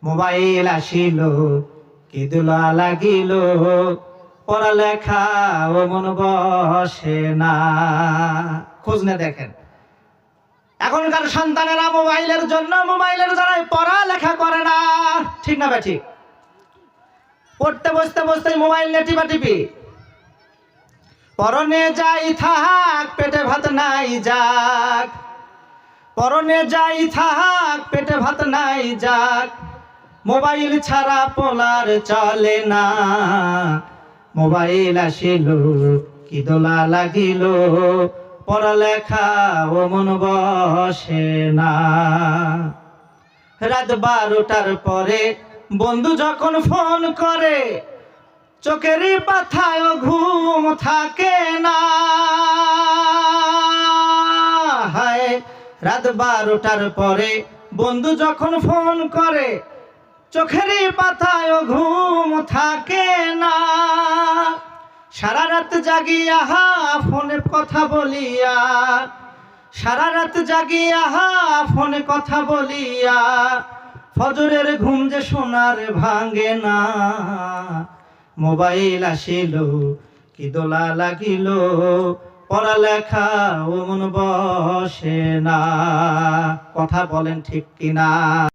Mobile আসিল কি দোলা লাগিল, পড়ালেখা ও মন বসে না। খোঁজ নিয়ে দেখেন এখনকার সন্তানেরা মোবাইলের জন্য, মোবাইলের দ্বারাই পড়ালেখা করে না। ঠিক না ভাই? ঠিক। পড়তে বসতে বসতে মোবাইল নিয়ে টিপি। পরনে যাই থাক পেটে ভাত নাই যাক, পরনে যাই থাক পেটে ভাত নাই যাক, মোবাইল ছাড়া পোলার চলে না। মোবাইল আসিল কি দোলা লাগিল, পড়ালেখা ও মন বসে না। রাত 12টার পরে বন্ধু যখন ফোন করে, চোখের পাথায় ঘুম থাকে না। হায়, রাত 12টার পরে বন্ধু যখন ফোন করে, চোখের পাতায় ঘুম থাকে না। সারা রাত জাগিয়া ফোনে কথা বলিয়া, সারা রাত জাগিয়া ফোনে কথা বলিয়া, ফজরের ঘুম যে সোনার ভাঙে না। মোবাইল আসিল কি দোলা লাগিল, পড়ালেখা ও মন বসে না। কথা বলেন ঠিক কিনা?